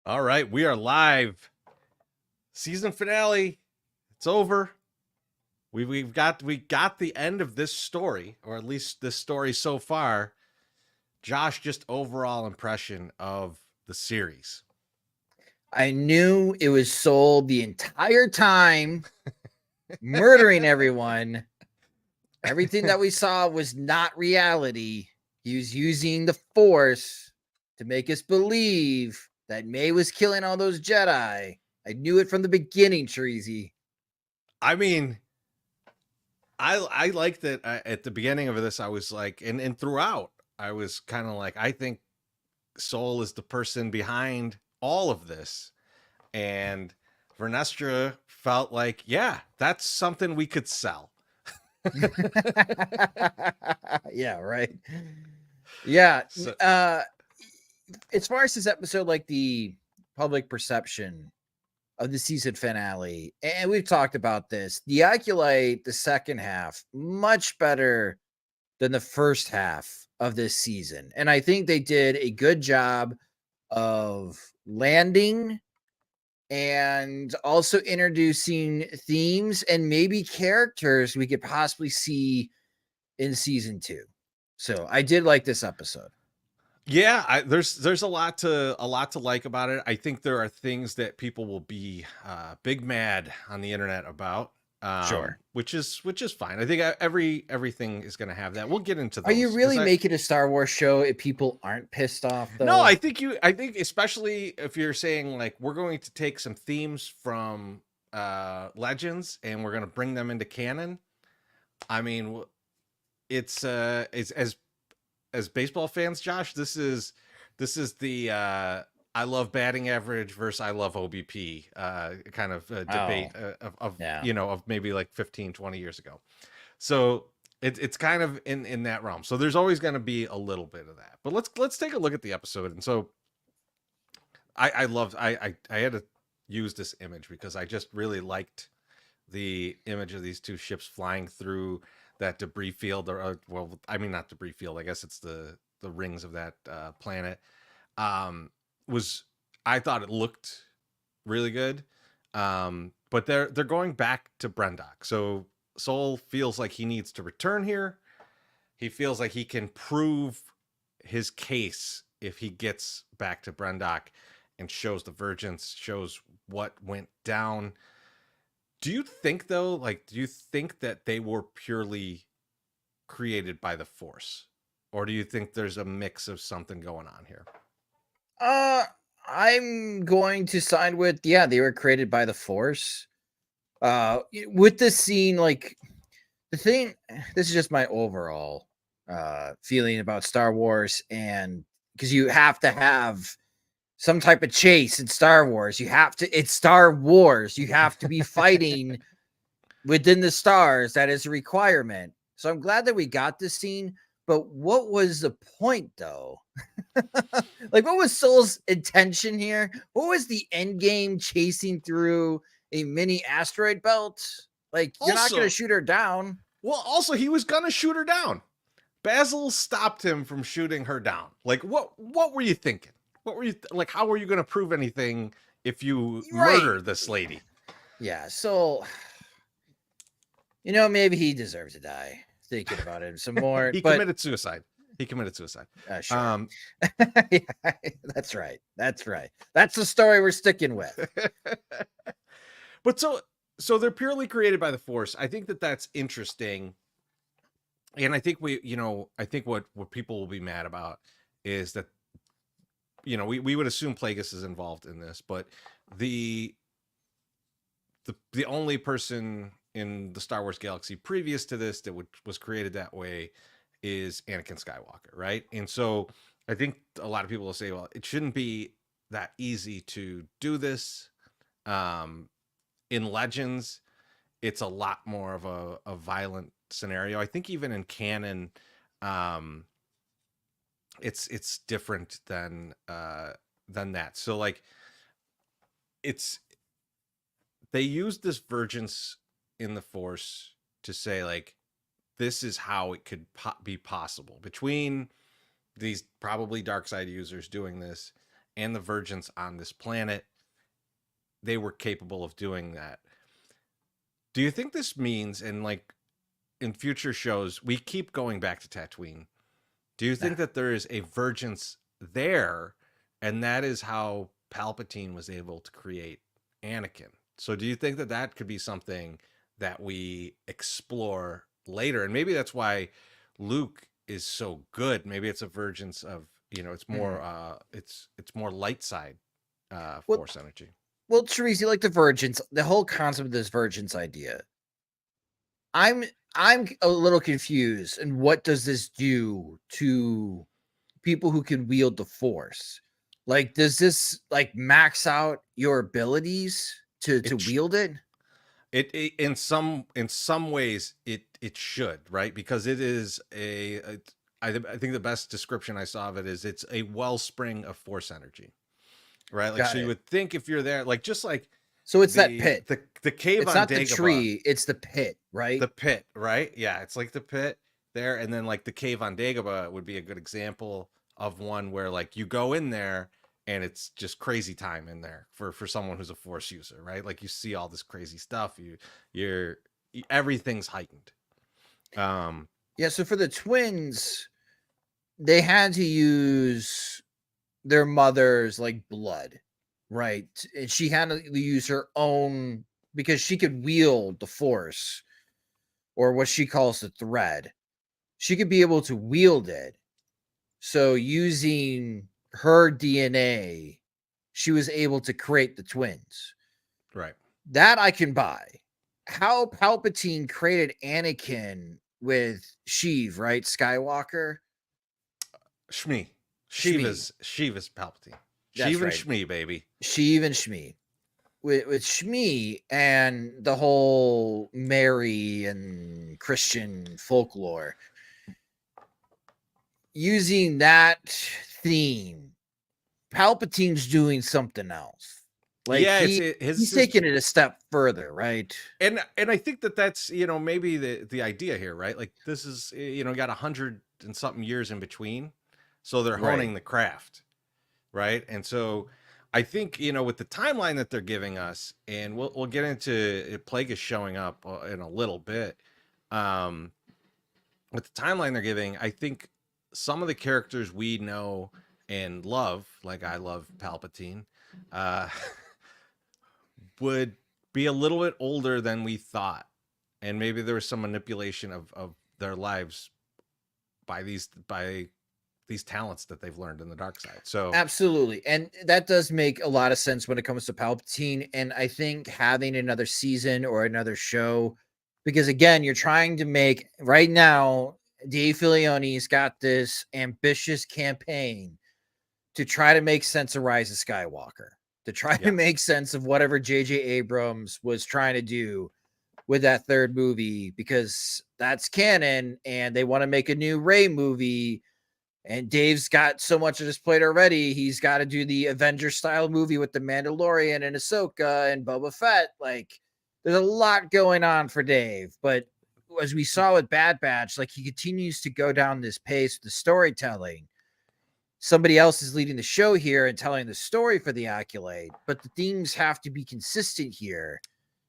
All right, we are live. Season finale. It's over. We got the end of this story, or at least this story so far. Josh, just overall impression of the series. I knew it was sold the entire time, murdering everyone. Everything that we saw was not reality. He was using the Force to make us believe that May was killing all those Jedi. I knew it from the beginning, Chorizy. I mean, I like that at the beginning of this. I was like, and throughout, I was kind of like, I think Soul is the person behind all of this, and Vernestra felt like, yeah, that's something we could sell. Yeah, right. Yeah. So As far as this episode, like the public perception of the season finale, and we've talked about this, the Acolyte, the second half, much better than the first half of this season. And I think they did a good job of landing and also introducing themes and maybe characters we could possibly see in season 2. So I did like this episode. yeah, there's a lot to like about it. I think there are things that people will be big mad on the internet about, Sure. which is fine. I think everything is going to have that. We'll get into Are you those because really I making a Star Wars show if people aren't pissed off no, though? I think especially if you're saying like we're going to take some themes from Legends and we're going to bring them into canon. I mean, it's as baseball fans, Josh, this is the I love batting average versus I love OBP kind of Oh, debate of yeah. of maybe like 15, 20 years ago. So it's kind of in that realm. So there's always going to be a little bit of that. But let's take a look at the episode. And so I loved I had to use this image because I just really liked the image of these two ships flying through that debris field, or well, I mean not debris field. I guess it's the rings of that planet. Was I thought it looked really good, but they're going back to Brendok. So Soul feels like he needs to return here. He feels like he can prove his case if he gets back to Brendok and shows the Virgins, shows what went down. Do you think though, like, do you think that they were purely created by the Force, or do you think there's a mix of something going on here? Uh I'm going to side with, yeah, they were created by the Force. With this scene, like the thing, this is just my overall feeling about Star Wars, and because you have to have some type of chase in Star Wars. It's Star Wars. You have to be fighting within the stars. That is a requirement. So I'm glad that we got this scene. But what was the point, though? Like, what was Soul's intention here? What was the end game chasing through a mini asteroid belt? Like, you're not going to Also, shoot her down. also he was gonna shoot her down. Basil stopped him from shooting her down. Like, what were you thinking? What were you like? How were you gonna prove anything if you Right. murder this lady? Yeah. So, maybe he deserves to die. Thinking about it some more. He But committed suicide. He committed suicide. sure. Um, Yeah, that's right. That's right. That's the story we're sticking with. but so they're purely created by the Force. I think that that's interesting, and I think I think what people will be mad about is that we would assume Plagueis is involved in this, but the the only person in the Star Wars galaxy previous to this that was created that way is Anakin Skywalker, right? And so I think a lot of people will say, well, it shouldn't be that easy to do this. In Legends, it's a lot more of a violent scenario. I think even in canon, um, it's different than that. So like it's they used this vergence in the Force to say like this is how it could be possible between these probably dark side users doing this and the virgins on this planet, they were capable of doing that. Do you think this means, and like in future shows, we keep going back to Tatooine? Do you think that there is a vergence there, and that is how Palpatine was able to create Anakin? So, do you think that that could be something that we explore later, and maybe that's why Luke is so good? Maybe it's a vergence of, it's more Mhm. it's more light side Well, Force energy. well, Chorizy, like the virgins, the whole concept of this virgins idea. I'm I'm a little confused. And what does this do to people who can wield the force? Like, does this like max out your abilities to It wield it? in some ways it should, right, because it is I think the best description I saw of it is it's a wellspring of force energy, right? Like, so Got you it. would think if you're there, like, just like So it's that the pit. the the cave It's on not the Dagobah, tree, it's the pit, right? the pit, right? Yeah, it's like the pit there, and then like the cave on Dagobah would be a good example of one where like you go in there and it's just crazy time in there for someone who's a force user, right? Like you see all this crazy stuff, you're everything's heightened. um Yeah, so for the twins, they had to use their mother's like blood, right? And she had to use her own because she could wield the force or what she calls the thread. She could be able to wield it. So using her DNA, she was able to create the twins. right. That I can buy. How Palpatine created Anakin with Sheev, right? Skywalker. Shmi. Shmi. Shiva's Palpatine. That's Shiva and right. Shmi, baby. Sheev and Shmi. With Shmi and the whole Mary and Christian folklore, using that theme, Palpatine's doing something else. Like Yeah, he his he's his taking it a step further, right? and I think that that's, maybe the idea here, right? Like this is, got 100 and something years in between, so they're Right. honing the craft, right? And so I think, with the timeline that they're giving us, and we'll get into Plagueis showing up in a little bit. Um, with the timeline they're giving, I think some of the characters we know and love, like I love Palpatine, uh, would be a little bit older than we thought, and maybe there was some manipulation of their lives by these talents that they've learned in the dark side. So Absolutely. And that does make a lot of sense when it comes to Palpatine. And I think having another season or another show, because again, you're trying to make right now, Dave Filoni's got this ambitious campaign to try to make sense of Rise of Skywalker, to try to yes, make sense of whatever J.J. Abrams was trying to do with that third movie, because that's canon and they want to make a new Rey movie. And Dave's got so much of his plate already. He's got to do the Avenger style movie with the Mandalorian and Ahsoka and Boba Fett. Like, there's a lot going on for Dave. But as we saw with Bad Batch, like he continues to go down this pace with the storytelling. Somebody else is leading the show here and telling the story for the Acolyte, but the themes have to be consistent here.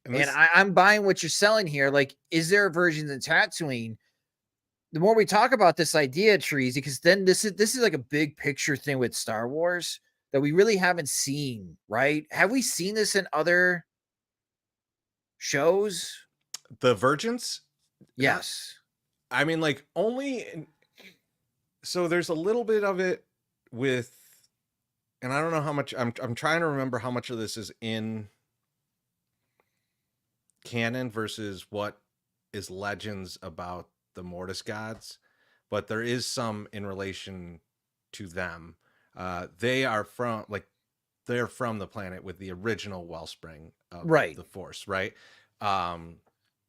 and And this I'm buying what you're selling here. Like, is there a version of Tatooine? The more we talk about this idea, Trees, because then this is like a big picture thing with Star Wars that we really haven't seen, right? Have we seen this in other shows? the Virgins, not, Yes. I mean, like, so there's a little bit of it with, and I don't know how much, I'm trying to remember how much of this is in canon versus what is legends about the Mortis gods, but there is some in relation to them. They are from, like, they're from the planet with the original wellspring of Right. the Force, right? Um,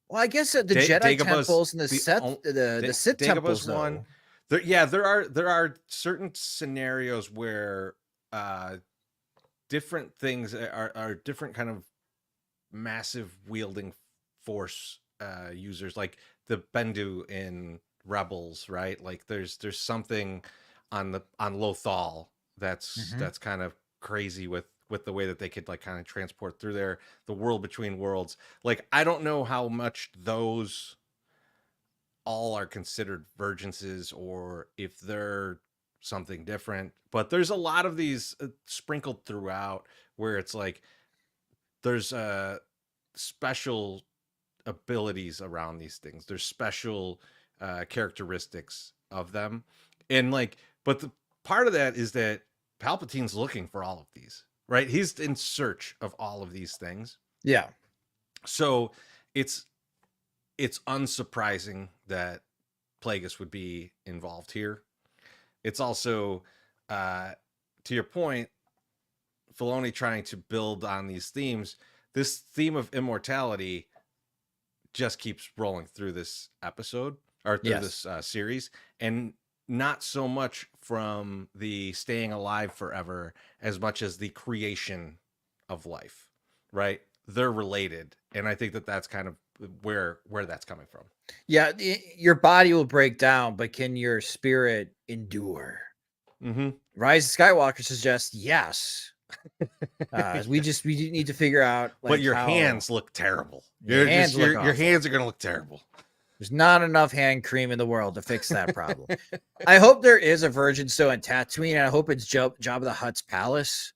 Well, I guess the Jedi Dagobah's temples and the the Sith the Sith Dagobah's temples one. though. Yeah, there are certain scenarios where uh different things are different kind of massive wielding force users, like the Bendu in Rebels, right? Like there's something on Lothal that's Mhm. kind of crazy with the way that they could like kind of transport through the world between worlds. Like I don't know how much those all are considered vergences or if they're something different, but there's a lot of these sprinkled throughout where it's like there's special abilities around these things. There's special characteristics of them, and like, but the part of that is that Palpatine's looking for all of these, right? He's in search of all of these things. Yeah. So it's unsurprising that Plagueis would be involved here. It's also, to your point, Filoni trying to build on these themes. This theme of immortality just keeps rolling through this episode or through Yes. this series, and not so much from the staying alive forever as much as the creation of life. Right? They're related, and I think that that's kind of where that's coming from. Yeah, your body will break down, but can your spirit endure? Mm-hmm. Rise of Skywalker suggests yes. We need to figure out like but your how hands look terrible. your hands look your awful. hands are gonna look terrible. There's not enough hand cream in the world to fix that problem. I hope there is a Virgin Stone in Tatooine, and I hope it's Jabba the Hutt's palace.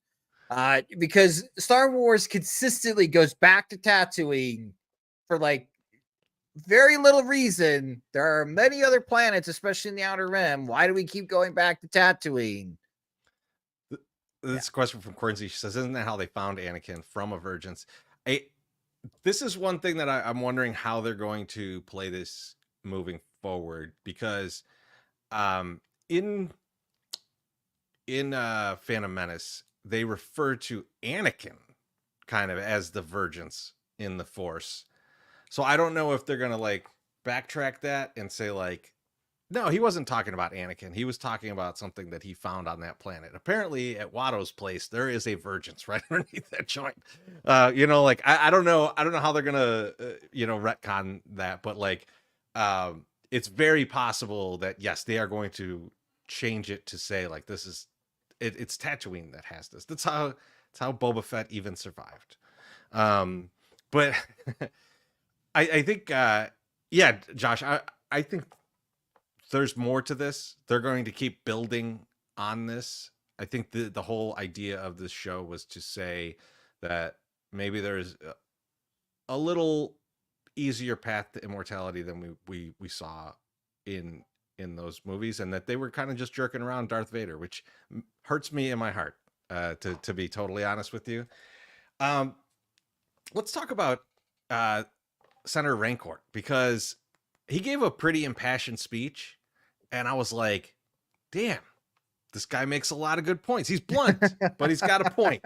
Because Star Wars consistently goes back to Tatooine for like very little reason. There are many other planets, especially in the Outer Rim. Why do we keep going back to Tatooine? This question from Chorizy. She says, "Isn't that how they found Anakin from a Virgins?" This is one thing that I'm wondering how they're going to play this moving forward, because in Phantom Menace they refer to Anakin kind of as the Virgins in the Force. So I don't know if they're gonna like backtrack that and say like, no, he wasn't talking about Anakin. He was talking about something that he found on that planet. Apparently, at Watto's place, there is a Virgins right underneath that joint. Like I don't know. I don't know how they're gonna, retcon that. But like, it's very possible that yes, they are going to change it to say like this is it's Tatooine that has this. That's how Boba Fett even survived. But I think, yeah, Josh, I think there's more to this. They're going to keep building on this. I think the whole idea of this show was to say that maybe there's a little easier path to immortality than we saw in those movies, and that they were kind of just jerking around Darth Vader, which hurts me in my heart, to be totally honest with you. Let's talk about Senator Rancourt, because he gave a pretty impassioned speech, and I was like, damn, this guy makes a lot of good points. He's blunt, but he's got a point.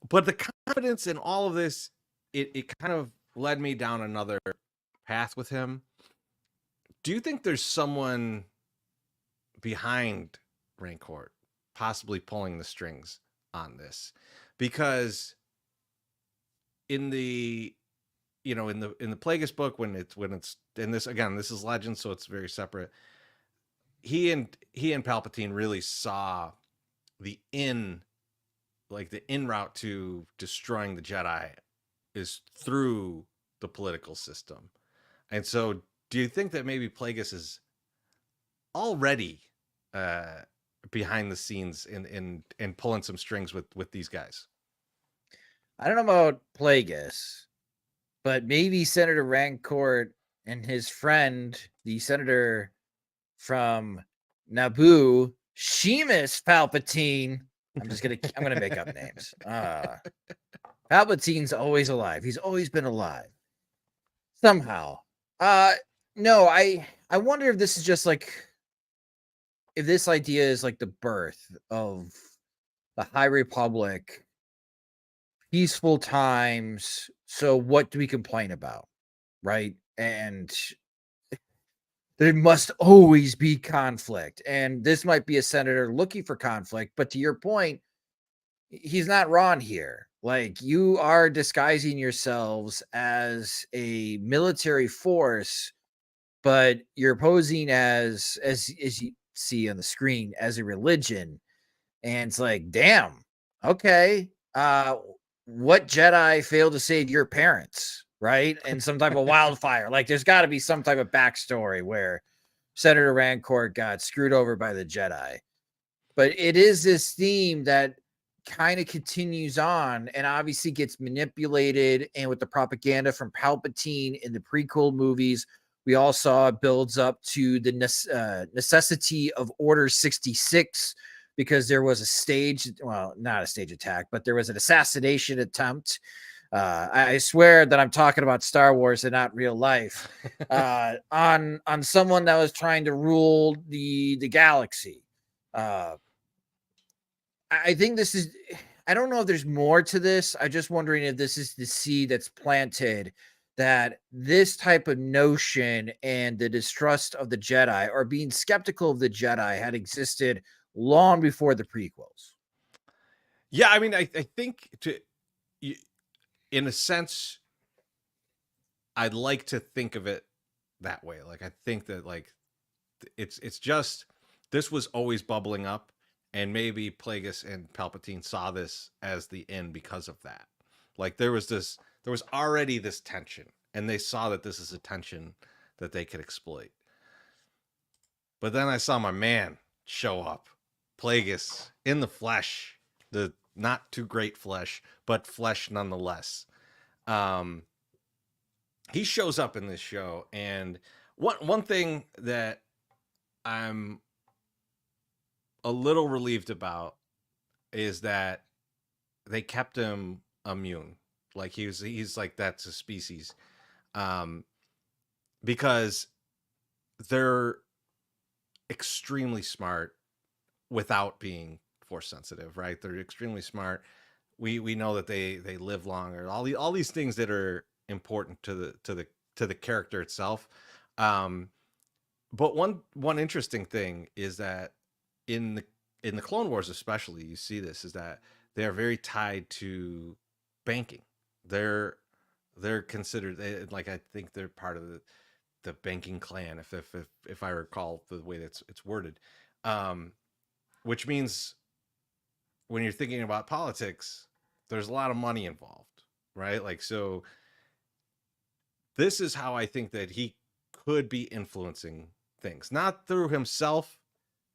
But the confidence in all of this, it kind of led me down another path with him. Do you think there's someone behind Rancourt possibly pulling the strings on this? Because in the in the Plagueis book, when it's and this again, this is legend, so it's very separate. He and Palpatine really saw the in route to destroying the Jedi is through the political system. And so do you think that maybe Plagueis is already behind the scenes and pulling some strings with these guys? I don't know about Plagueis, but maybe Senator Rancourt and his friend, the senator from Naboo, Seamus Palpatine. I'm gonna make up names. Palpatine's always alive. He's always been alive. Somehow. No, I wonder if this is just like, if this idea is like the birth of the High Republic, peaceful times. So what do we complain about? Right? And there must always be conflict. And this might be a senator looking for conflict, but to your point, he's not wrong here. Like, you are disguising yourselves as a military force, but you're posing as you see on the screen as a religion. And it's like, damn, okay. What Jedi failed to save your parents, right? And some type of wildfire. Like, there's got to be some type of backstory where Senator Rancourt got screwed over by the Jedi. But it is this theme that kind of continues on and obviously gets manipulated. And with the propaganda from Palpatine in the prequel movies, we all saw it builds up to the necessity of Order 66 because there was a stage, well, not a stage attack, but there was an assassination attempt. I swear that I'm talking about Star Wars and not real life. On someone that was trying to rule the galaxy. I think this is. I don't know if there's more to this. I'm just wondering if this is the seed that's planted that this type of notion and the distrust of the Jedi or being skeptical of the Jedi had existed long before the prequels. Yeah, I mean, I think in a sense, I'd like to think of it that way. Like, I think that like it's just this was always bubbling up, and maybe Plagueis and Palpatine saw this as the end because of that. Like there was already this tension, and they saw that this is a tension that they could exploit. But then I saw my man show up, Plagueis in the flesh, the not too great flesh, but flesh nonetheless. Um, he shows up in this show, and one thing that I'm a little relieved about is that they kept him immune. Like he's like that's a species. Um, because they're extremely smart without being force sensitive, right? They're extremely smart. We know that they live longer. All these things that are important to the character itself. Um, but one interesting thing is that in the Clone Wars, especially, you see this is that they are very tied to banking. They're they're considered like I think they're part of the banking clan, if I recall the way that it's worded, um, which means when you're thinking about politics, there's a lot of money involved, right? Like so, this is how I think that he could be influencing things, not through himself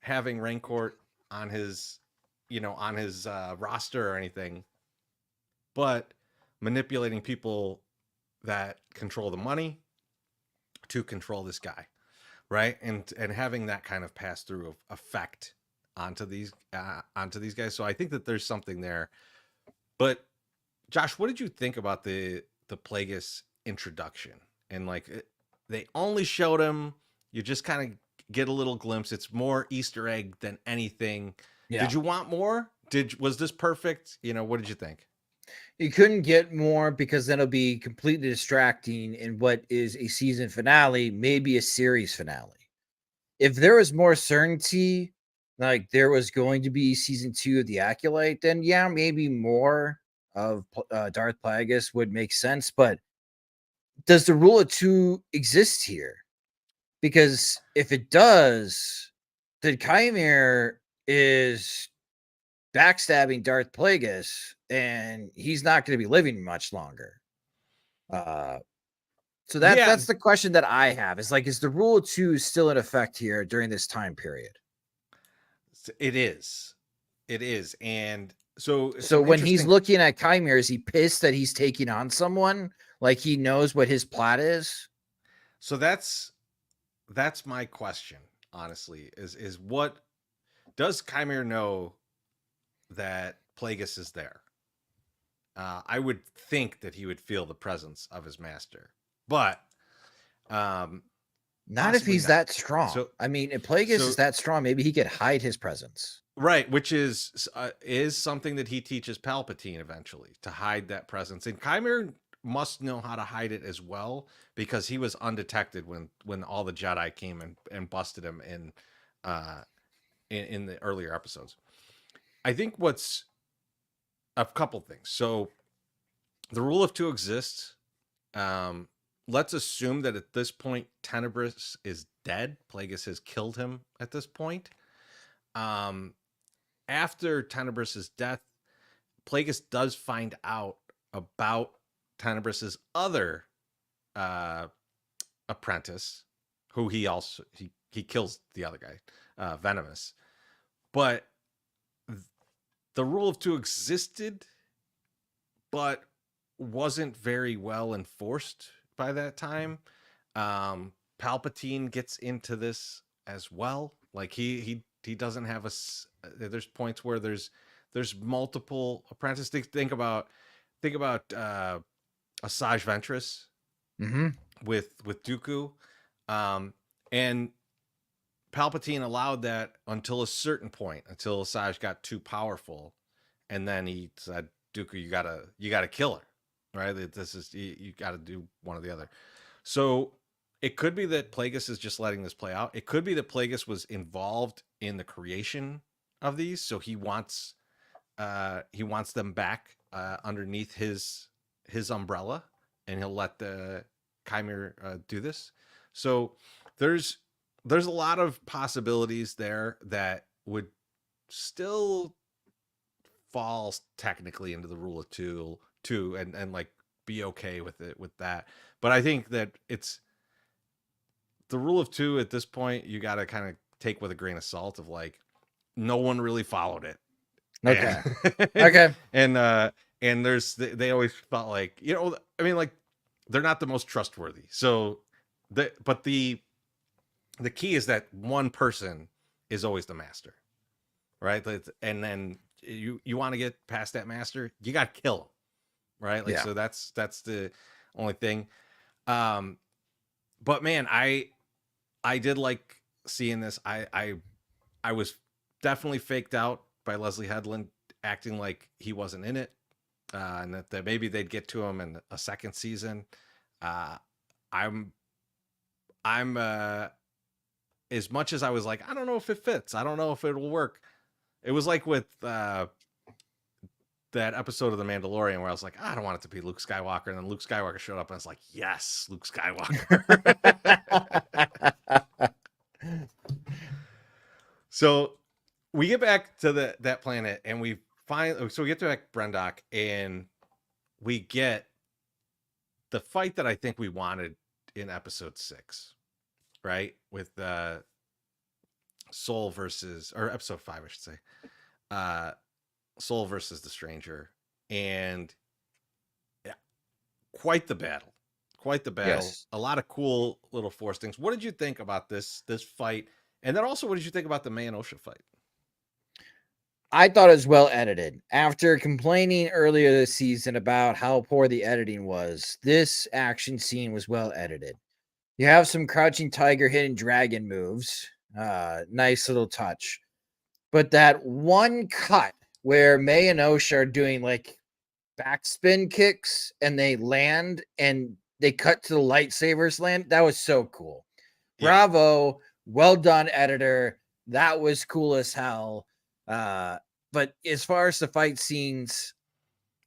having Rancourt on his, on his roster or anything, but manipulating people that control the money to control this guy, right? And having that kind of pass through effect onto these guys. So I think that there's something there. But Josh, what did you think about the Plagueis introduction? And like they only showed him, you just kind of get a little glimpse. It's more Easter egg than anything. Yeah. Did you want more? Was this perfect? What did you think? You couldn't get more because then it'll be completely distracting in what is a season finale, maybe a series finale. If there was more certainty, like there was going to be season 2 of the Acolyte, then yeah, maybe more of Darth Plagueis would make sense. But does the rule of two exist here? Because if it does, then Chimera is backstabbing Darth Plagueis, and he's not going to be living much longer. So Yeah, that's the question that I have. Is the rule of two still in effect here during this time period? it is. It is. And so So some when he's interesting. looking at Chimera, is he pissed that he's taking on someone? Like he knows what his plot is? So that's my question, honestly, is what does Chimera know that Plagueis is there? I would think that he would feel the presence of his master, but um, Not if possibly he's not. that strong. So, I mean, if Plagueis is so that strong, maybe he could hide his presence. right, which is something that he teaches Palpatine eventually to hide that presence, and Chimera must know how to hide it as well because he was undetected when all the Jedi came and busted him uh, in the earlier episodes. I think what's a couple things. So the rule of two exists. Um, let's assume that at this point Tenebris is dead. Plagueis has killed him at this point. Um, after Tenebrous' death, Plagueis does find out about Tenebrous' other uh, apprentice, who he kills the other guy, Venomous. But the rule of two existed, but wasn't very well enforced by that time. Palpatine gets into this as well. Like he doesn't have there's points where there's multiple apprentices. Think about Asajj Ventress Mm-hmm. with Dooku, and Palpatine allowed that until a certain point, until Asajj got too powerful, and then he said, "Dooku, you gotta kill her, right? This is you got to do one or the other." So it could be that Plagueis is just letting this play out. It could be that Plagueis was involved in the creation of these, so he wants them back underneath his umbrella, and he'll let the Chimera do this. So there's there's a lot of possibilities there that would still fall technically into the rule of two, and like be okay with it with that. But I think that it's the rule of two at this point. You got to kind of take with a grain of salt of like no one really followed it. Okay. and Okay. and they always felt like, I mean, like they're not the most trustworthy. So the key is that one person is always the master, right? And then you want to get past that master, you got to kill him, right? Like, Yeah. so that's the only thing. um but man, I did like seeing this. I was definitely faked out by Leslie Headland acting like he wasn't in it, and that maybe they'd get to him in a second season. Uh, I'm I'm as much as I was like, I don't know if it fits. I don't know if it'll work. It was like with that episode of The Mandalorian where I was like, I don't want it to be Luke Skywalker, and then Luke Skywalker showed up, and I was like, yes, Luke Skywalker. So we get back to that planet, and we get to Brendok, and we get the fight that I think we wanted in episode 6, right? With Soul versus, or episode 5, I should say, Soul versus the Stranger, and yeah, quite the battle, Yes. A lot of cool little Force things. What did you think about this fight, and then also what did you think about the May and Osha fight? I thought it was well edited. After complaining earlier this season about how poor the editing was, this action scene was well edited. You have some crouching tiger, hidden dragon moves. Nice little touch. But that one cut where May and Osha are doing like backspin kicks and they land and they cut to the lightsabers land, that was so cool. Yeah. Bravo. Well done, editor. That was cool as hell. But as far as the fight scenes,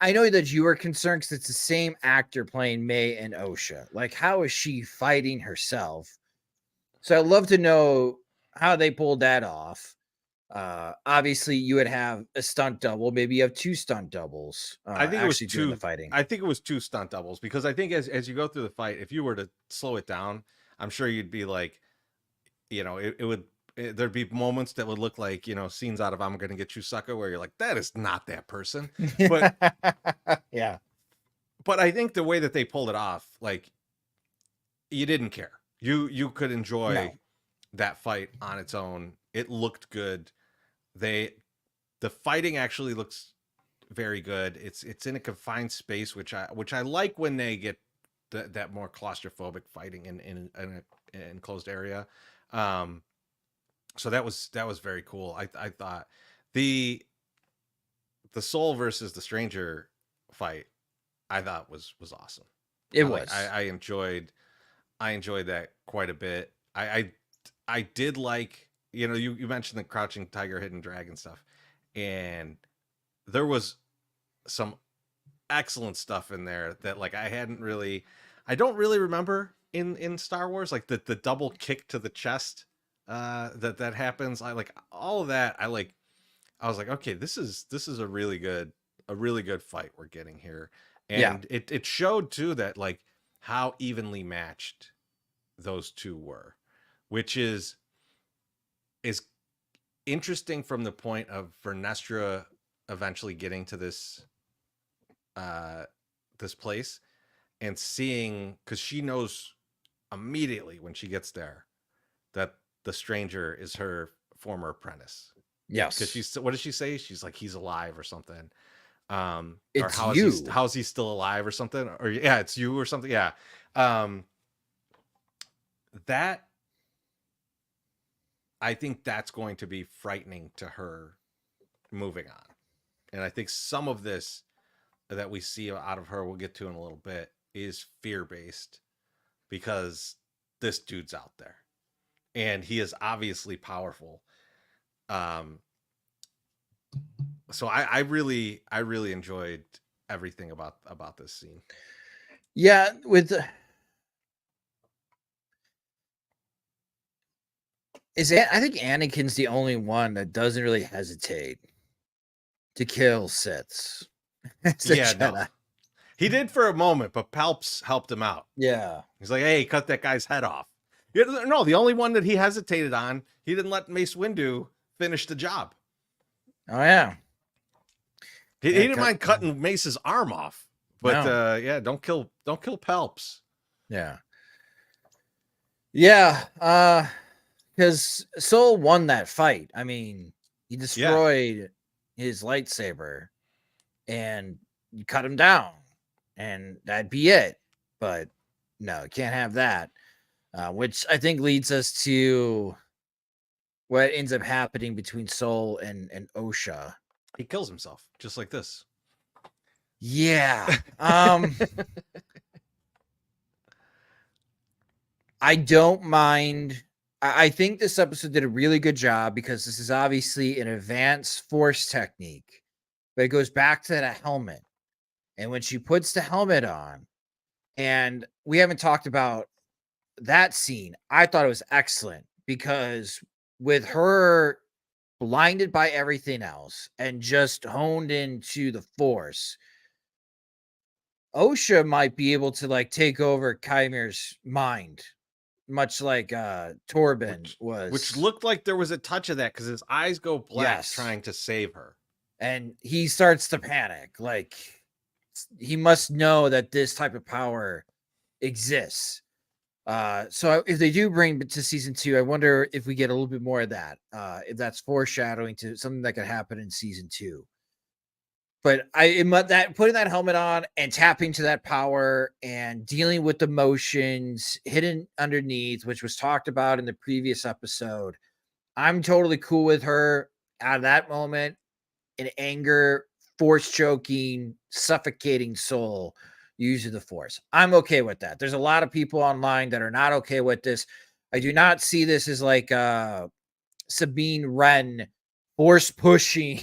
I know that you were concerned because it's the same actor playing May and Osha. Like, how is she fighting herself? So I'd love to know how they pulled that off. Obviously, you would have a stunt double. Maybe you have two stunt doubles I think it was actually doing the two. fighting. I think it was two stunt doubles, because I think as you go through the fight, if you were to slow it down, I'm sure you'd be like, there'd be moments that would look like, scenes out of I'm Gonna Get You Sucker, where you're like, that is not that person. But Yeah. but I think the way that they pulled it off, like, you didn't care. You could enjoy No. that fight on its own. It looked good. The fighting actually looks very good. It's in a confined space, which I like when they get that more claustrophobic fighting in an enclosed area. So that was very cool. I thought the Soul versus the Stranger fight, I thought was awesome. It I was. I enjoyed that quite a bit. I did like, you mentioned the crouching tiger, hidden dragon stuff, and there was some excellent stuff in there that, like, I don't really remember in Star Wars, like the double kick to the chest that happens. I like all of that. I like I was like, okay, this is a really good fight we're getting here. Yeah. And it showed too that like how evenly matched those two were, which is interesting from the point of Vernestra eventually getting to uh this place and seeing, because she knows immediately when she gets there that the stranger is her former apprentice. Because Yes. she's, what does she say? She's like, he's alive or something. Or It's you. how is he still alive or something? Or yeah, it's you or something. Yeah. Um, that I think that's going to be frightening to her moving on. And I think some of this that we see out of her, we'll get to in a little bit, is fear based because this dude's out there and he is obviously powerful. Um, so I really enjoyed everything about this scene. Yeah, with I think Anakin's the only one that doesn't really hesitate to kill Siths as a Yeah, no, Jedi. he did for a moment, but Palps helped him out. Yeah. He's like, hey, cut that guy's head off. Yeah, no, the only one that he hesitated on, he didn't let Mace Windu finish the job. Oh yeah. He Yeah. didn't mind cutting Mace's arm off, but No. yeah, don't kill Palps. Yeah. Yeah. Because Soul won that fight. I mean, he Yeah, destroyed his lightsaber and you cut him down, and that'd be it. But no, you can't have that. Which I think leads us to what ends up happening between Soul and Osha. he kills himself just like this. Yeah. I don't mind. I think this episode did a really good job because this is obviously an advanced force technique, but it goes back to that helmet. And when she puts the helmet on, and we haven't talked about that scene, I thought it was excellent because with her blinded by everything else and just honed into the force, Osha might be able to like take over Kymir's mind, much like Torben Which was. looked like there was a touch of that because his eyes go black Yes. trying to save her. And he starts to panic. Like he must know that this type of power exists. So if they do bring it to season 2, I wonder if we get a little bit more of that. If that's foreshadowing to something that could happen in season 2. But that putting that helmet on and tapping to that power and dealing with the motions hidden underneath, which was talked about in the previous episode, I'm totally cool with her out of that moment in anger, force choking, suffocating Soul using the force. I'm okay with that. There's a lot of people online that are not okay with this. I do not see this as like Sabine Wren force pushing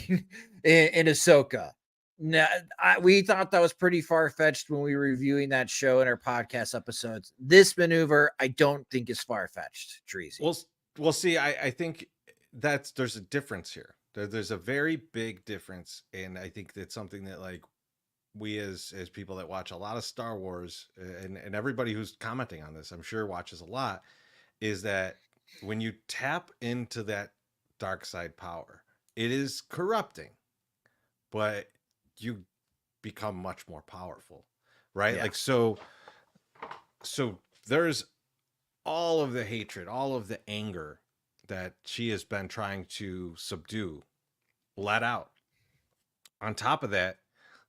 in Ahsoka. No, we thought that was pretty far fetched when we were reviewing that show in our podcast episodes. This maneuver, I don't think is far fetched, Chorizy. We'll see. I think there's a difference here. There's a very big difference, and I think that's something that like we as people that watch a lot of Star Wars and everybody who's commenting on this, I'm sure watches a lot, is that when you tap into that dark side power, it is corrupting, but you become much more powerful, right? Yeah. Like so there's all of the hatred, all of the anger that she has been trying to subdue, let out. On top of that,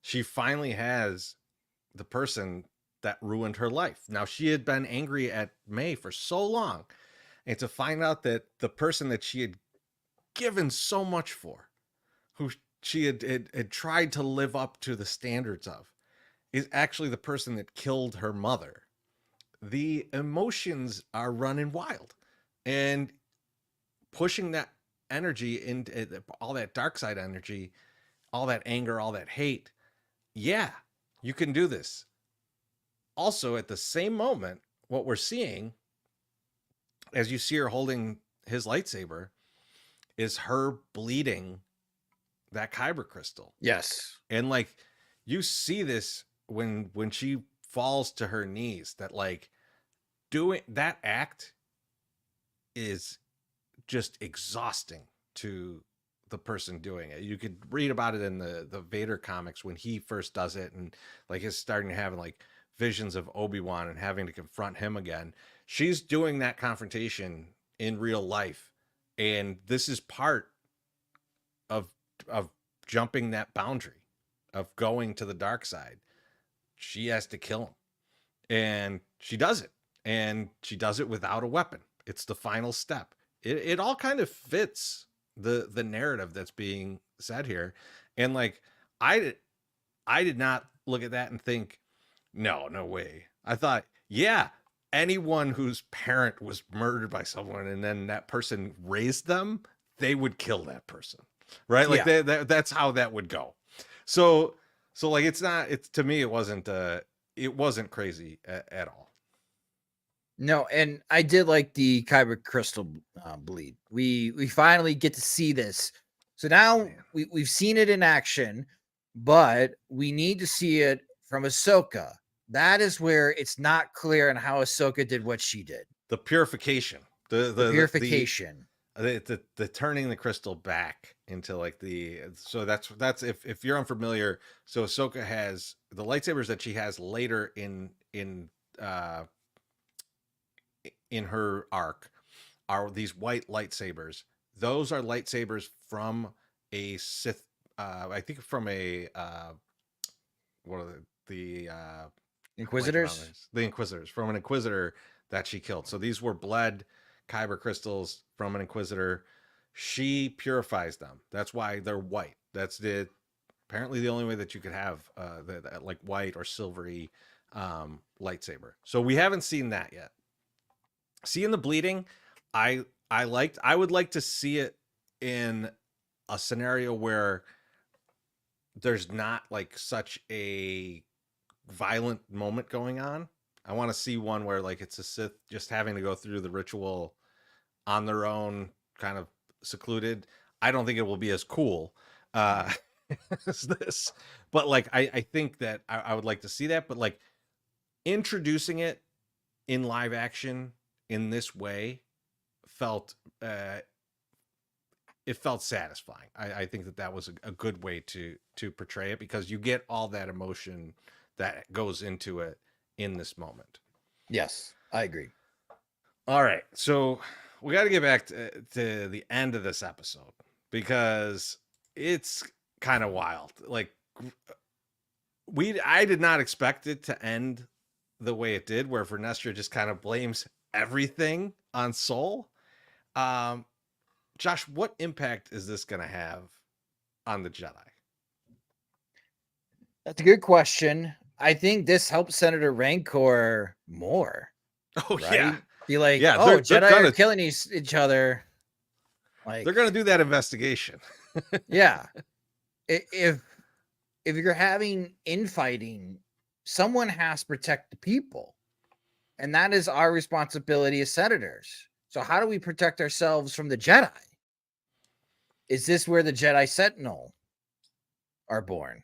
she finally has the person that ruined her life. Now, she had been angry at May for so long, and to find out that the person that she had given so much for, who she had tried to live up to the standards of, is actually the person that killed her mother. The emotions are running wild. And pushing that energy into all that dark side energy, all that anger, all that hate, yeah, you can do this. Also, at the same moment, what we're seeing as you see her holding his lightsaber is her bleeding that kyber crystal. Yes. And like you see this when she falls to her knees, that like doing that act is just exhausting to the person doing it. You could read about it in the Vader comics when he first does it, and like is starting to have like visions of Obi-Wan and having to confront him again. She's doing that confrontation in real life, and this is part of of jumping that boundary of going to the dark side. She has to kill him, and she does it, and she does it without a weapon. It's the final step. It all kind of fits the narrative that's being said here. And like i I did not look at that and think, no way. I thought, yeah, anyone whose parent was murdered by someone and then that person raised them, they would kill that person, right? Like Yeah. that's how that would go. So like it's not, it's, to me it wasn't crazy at all. No, and I did like the kyber crystal bleed. We finally get to see this. So now Man. we've seen it in action, but we need to see it from Ahsoka. That is where it's not clear on how Ahsoka did what she did. The purification, The purification. the turning the crystal back into like the, so that's if you're unfamiliar. So Ahsoka has the lightsabers that she has later uh in her arc are these white lightsabers. Those are lightsabers from a Sith, I think from a what are I'm blanking on Inquisitors? this. The Inquisitors, from an Inquisitor that she killed. So these were bled kyber crystals from an Inquisitor. She purifies them. That's why they're white. That's apparently the only way that you could have that like white or silvery lightsaber. So we haven't seen that yet. Seeing the bleeding, I would like to see it in a scenario where there's not like such a violent moment going on. I want to see one where like it's a Sith just having to go through the ritual on their own, kind of secluded. I don't think it will be as cool uh as this, but like I think that I would like to see that. But like introducing it in live action in this way felt it felt satisfying. I think that was a good way to portray it, because you get all that emotion that goes into it in this moment. Yes, I agree. All right, so we got to get back to the end of this episode, because it's kind of wild. Like I did not expect it to end the way it did, where Vernestra just kind of blames everything on Soul. Josh, what impact is this going to have on the Jedi? That's a good question. I think this helps Senator Rancor more. Oh right? yeah, Be like, yeah. oh, They're Jedi gonna are killing each other. Like they're gonna do that investigation. yeah. If you're having infighting, someone has to protect the people, and that is our responsibility as senators. So how do we protect ourselves from the Jedi? Is this where the Jedi Sentinel are born?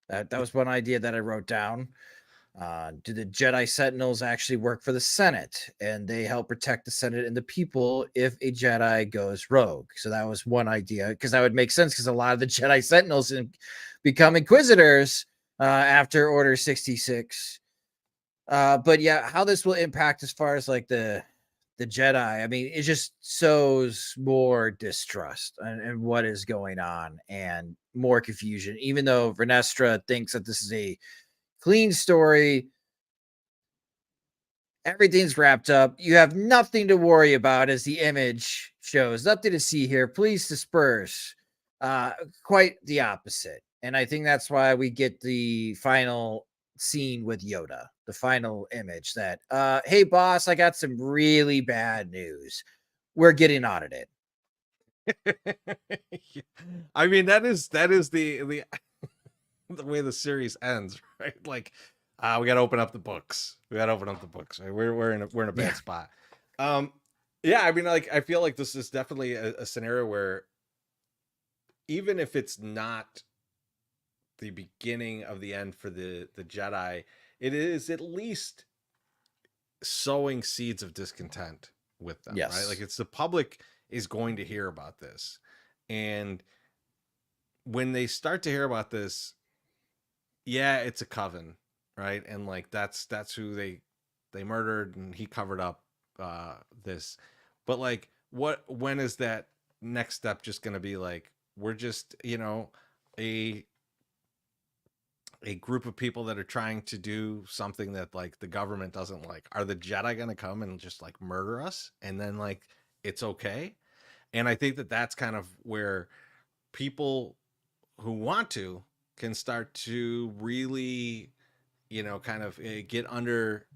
That was one idea that I wrote down. Do the Jedi Sentinels actually work for the Senate, and they help protect the Senate and the people if a Jedi goes rogue? So that was one idea, because that would make sense, because a lot of the Jedi Sentinels become Inquisitors after Order 66. But yeah, how this will impact as far as like the Jedi, I mean, it just sows more distrust and what is going on, and more confusion. Even though Vernestra thinks that this is a clean story, everything's wrapped up. You have nothing to worry about, as the image shows. Nothing to see here. Please disperse. Quite the opposite. And I think that's why we get the final scene with Yoda, the final image that, hey boss, I got some really bad news. We're getting audited. I mean, that is the the way the series ends, right? Like, we got to open up the books. We got to open up the books. Right? We're in a bad spot. Yeah, I mean, like, I feel like this is definitely a scenario where even if it's not the beginning of the end for the Jedi, it is at least sowing seeds of discontent with them, right? Like Yes. it's the public is going to hear about this. And when they start to hear about this, yeah, it's a coven, right? And like that's who they murdered and he covered up this. But like when is that next step just going to be like we're just, a a group of people that are trying to do something that like the government doesn't like? Are the Jedi going to come and just like murder us and then like it's okay? And I think that that's kind of where people who want to can start to really, kind of get under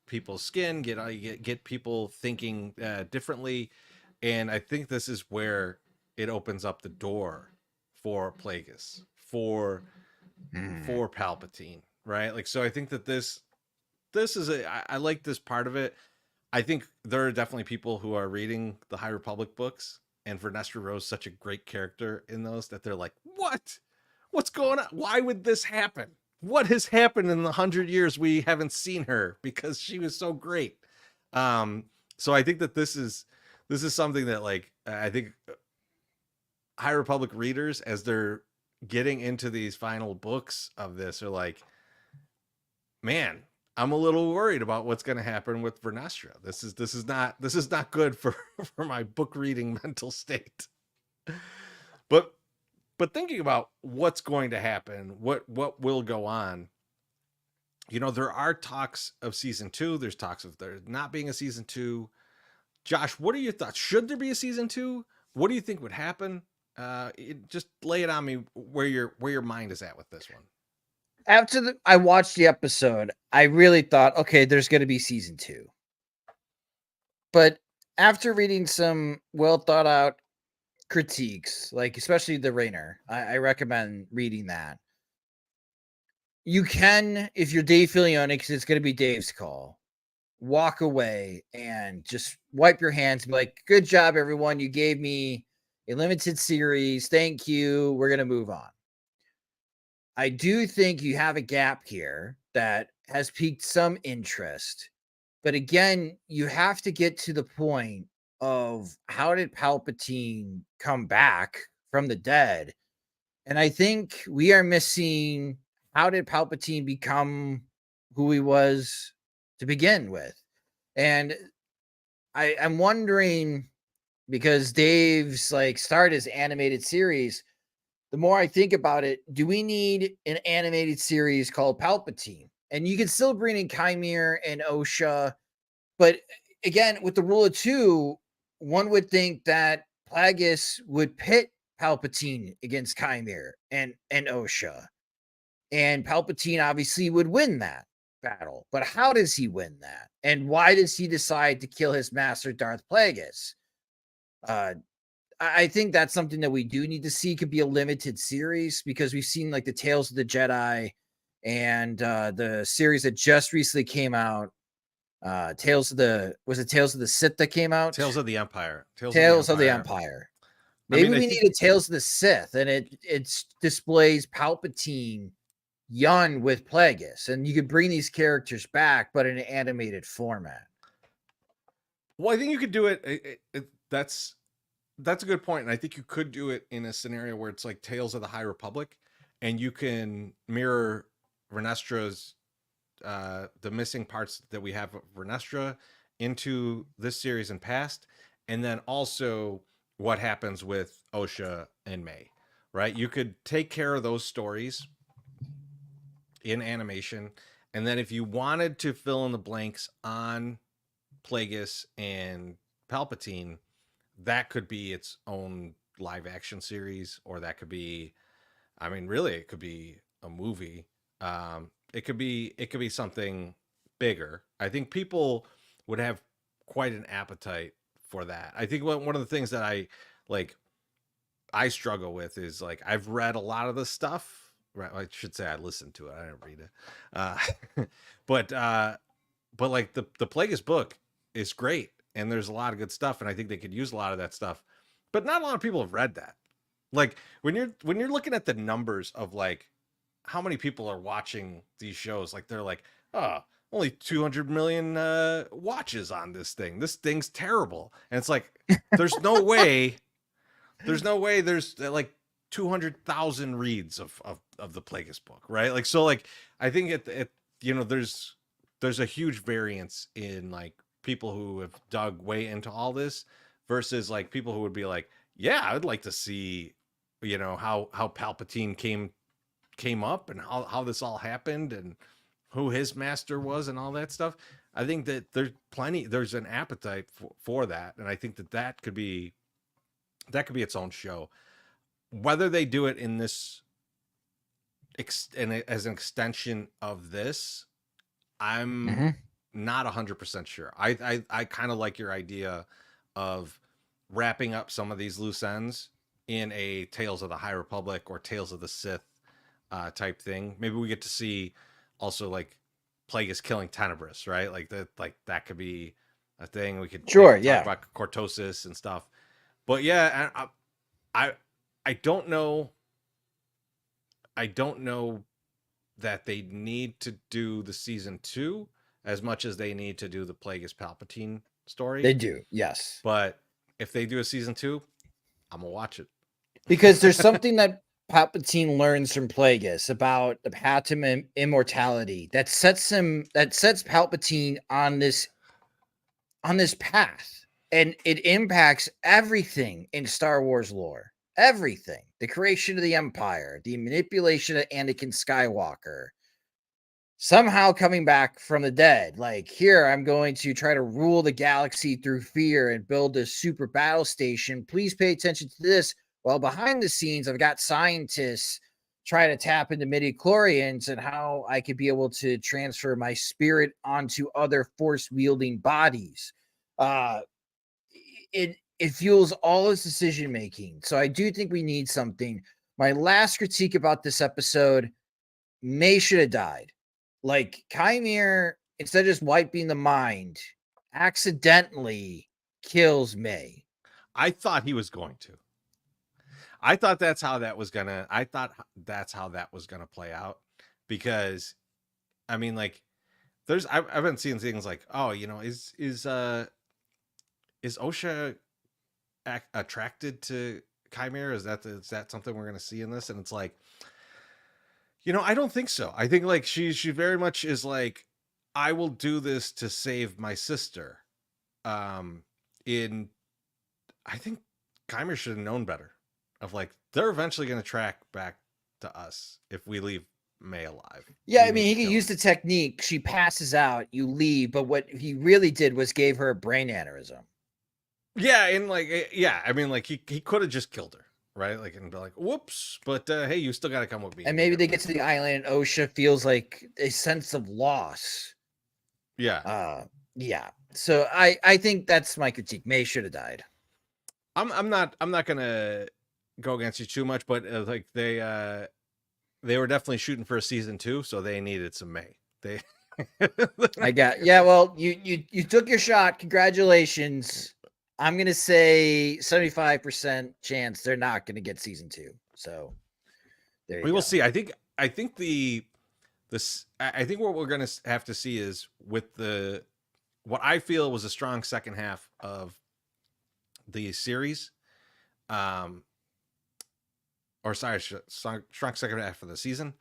people's skin, get people thinking differently. And I think this is where it opens up the door for Plagueis, Mm. for Palpatine, right? Like, so I think that this is I like this part of it. I think there are definitely people who are reading the High Republic books, and Vernestra Rose such a great character in those that they're like, what? What's going on? Why would this happen? What has happened in the 100 years we haven't seen her because she was so great? Um, so I think that this is something that like I think High Republic readers, as they're getting into these final books of this, are like, man, I'm a little worried about what's going to happen with Vernestra. This is not good for for my book reading mental state. But thinking about what's going to happen, what will go on, there are talks of season 2, there's talks of there not being a season 2. Josh, what are your thoughts? Should there be a season 2? What do you think would happen? Just lay it on me where your mind is at with this one. After I watched the episode, I really thought, okay, there's going to be season 2. But after reading some well thought out critiques, like especially the Rainer, I recommend reading that. You can, if you're Dave Filioni, because it's going to be Dave's call, walk away and just wipe your hands and be like, good job, everyone. You gave me a limited series. Thank you. We're going to move on. I do think you have a gap here that has piqued some interest. But again, you have to get to the point of how did Palpatine come back from the dead? And I think we are missing how did Palpatine become who he was to begin with? And I'm wondering, because Dave's like started his animated series, the more I think about it, do we need an animated series called Palpatine? And you can still bring in Chimere and Osha, but again, with the rule of 2, one would think that Plagueis would pit Palpatine against Chimere and Osha. And Palpatine obviously would win that battle. But how does he win that? And why does he decide to kill his master, Darth Plagueis? I think that's something that we do need to see. Could be a limited series, because we've seen like the Tales of the Jedi and the series that just recently came out. Tales of the Sith that came out? Tales of the Empire. Tales of the Empire. I Maybe mean, I we think need a Tales of the Sith, and it displays Palpatine young with Plagueis, and you could bring these characters back, but in an animated format. well, I think you could do it. That's a good point, and I think you could do it in a scenario where it's like Tales of the High Republic, and you can mirror Vernestra's the missing parts that we have of Vernestra into this series and past, and then also what happens with Osha and May, right? You could take care of those stories in animation, and then if you wanted to fill in the blanks on Plagueis and Palpatine, that could be its own live action series, or that could be, I mean, really, it could be a movie. It could be something bigger. I think people would have quite an appetite for that. I think one of the things that like I struggle with is like I've read a lot of the stuff. Right, I should say I listened to it. I didn't read it. But like the Plagueis book is great, and there's a lot of good stuff, and I think they could use a lot of that stuff. But not a lot of people have read that. Like when you're looking at the numbers of like how many people are watching these shows, like they're like, oh, only 200 million watches on this thing. This thing's terrible. And it's like, there's no way, there's like 200,000 reads of the Plagueis book, right? Like, so like, I think there's a huge variance in like people who have dug way into all this versus like people who would be like, yeah, I'd like to see, how Palpatine came up and how this all happened and who his master was and all that stuff. I think that there's an appetite for that. And I think that could be its own show. Whether they do it in this as an extension of this, I'm Mm-hmm. not 100% sure. I kind of like your idea of wrapping up some of these loose ends in a Tales of the High Republic or Tales of the Sith type thing. Maybe we get to see also like Plagueis killing Tenebris, right? Like that could be a thing. We could Sure, maybe talk yeah. about Cortosis and stuff. But yeah, I don't know. I don't know that they need to do the season 2 as much as they need to do the Plagueis Palpatine story. They do, yes. But if they do a season 2, I'm gonna watch it. Because there's something that Palpatine learns from Plagueis about the path to immortality that sets Palpatine on this path, and it impacts everything in Star Wars lore. Everything. The creation of the Empire, the manipulation of Anakin Skywalker, somehow coming back from the dead. Like, here, I'm going to try to rule the galaxy through fear and build a super battle station. Please pay attention to this. Well, behind the scenes, I've got scientists trying to tap into midichlorians and how I could be able to transfer my spirit onto other force-wielding bodies. It fuels all his decision making. So I do think we need something. My last critique about this episode, May should have died. Like, Chimere, instead of just wiping the mind, accidentally kills May. I thought he was going to. I thought that's how that was gonna play out, because I mean, like, I've been seeing things like, oh, is Osha attracted to Chimera? Is that something we're gonna see in this? And it's like, I don't think so. I think like she very much is like, I will do this to save my sister. In I think Chimera should have known better. Of like, they're eventually going to track back to us if we leave May alive. Yeah, I mean, he can use the technique. She passes out, you leave, but what he really did was gave her a brain aneurysm. Yeah, and like, yeah, I mean, like he could have just killed her, right? Like, and be like, whoops, but hey, you still got to come with me. And maybe they get to the island and Osha feels like a sense of loss. Yeah. Yeah. So I think that's my critique. May should have died. I'm not gonna go against you too much, but like they were definitely shooting for a season 2, so they needed some May. They well, you took your shot. Congratulations. I'm gonna say 75% chance they're not gonna get season 2. So we will see. I think what we're gonna have to see is with what I feel was a strong second half of the series, or sorry, strong second half of the season.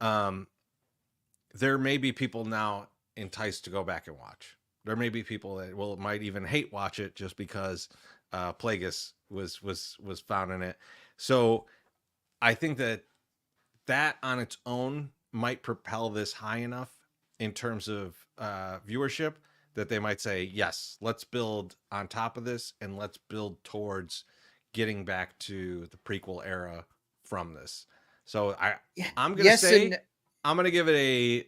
There may be people now enticed to go back and watch. There may be people that might even hate watch it just because Plagueis was found in it. So I think that on its own might propel this high enough in terms of viewership that they might say, yes, let's build on top of this and let's build towards getting back to the prequel era from this. So I'm gonna I'm gonna give it a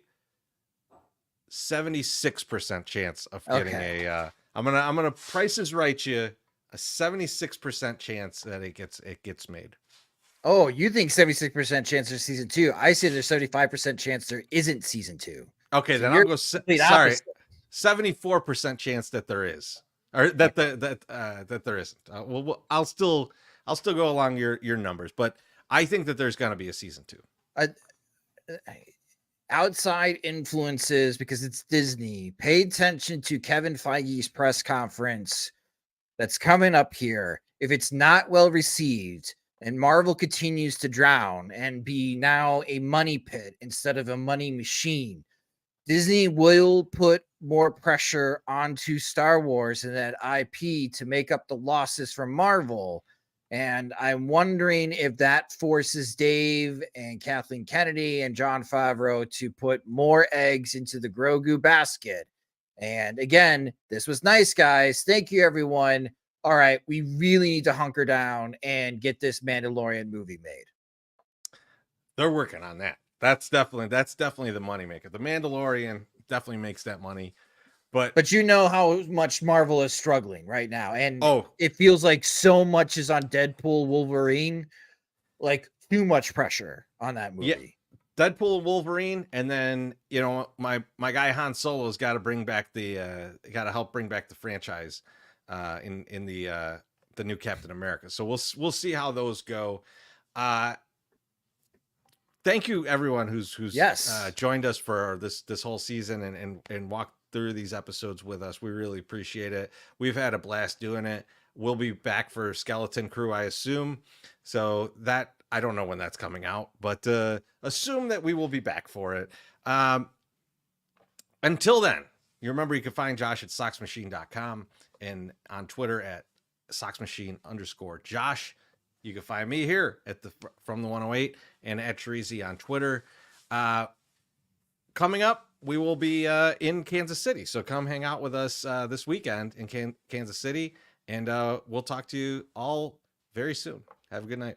76% chance of getting I'm gonna Price Right you a 76% chance that it gets made. Oh, you think 76% chance there's season 2? I say there's 75% chance there isn't season 2. Okay, so then I'll go. Sorry, 74% chance that there is, or that that there isn't. I'll I'll still go along your numbers, but I think that there's going to be a season 2. Uh, outside influences, because it's Disney. Pay attention to Kevin Feige's press conference that's coming up here. If it's not well received and Marvel continues to drown and be now a money pit instead of a money machine, Disney will put more pressure onto Star Wars and that IP to make up the losses from Marvel. And I'm wondering if that forces Dave and Kathleen Kennedy and John Favreau to put more eggs into the Grogu basket. And again, this was nice, guys. Thank you, everyone. All right, we really need to hunker down and get this Mandalorian movie made. They're working on that. That's definitely the moneymaker. The Mandalorian definitely makes that money. But you know how much Marvel is struggling right now. And oh, it feels like so much is on Deadpool, Wolverine, like too much pressure on that movie. Yeah, Deadpool, Wolverine, and then my guy Han Solo's got to bring back got to help bring back the franchise in the new Captain America. So we'll see how those go. Thank you everyone who's Yes. joined us for this whole season and walked through these episodes with us. We really appreciate it. We've had a blast doing it. We'll be back for Skeleton Crew, I assume. So that I don't know when that's coming out, but assume that we will be back for it. Until then, you remember you can find Josh at socksmachine.com and on Twitter at socksmachine_Josh. You can find me here at from the 108 and at Chorizy-E on Twitter. Coming up, we will be in Kansas City. So come hang out with us this weekend in Kansas City. And we'll talk to you all very soon. Have a good night.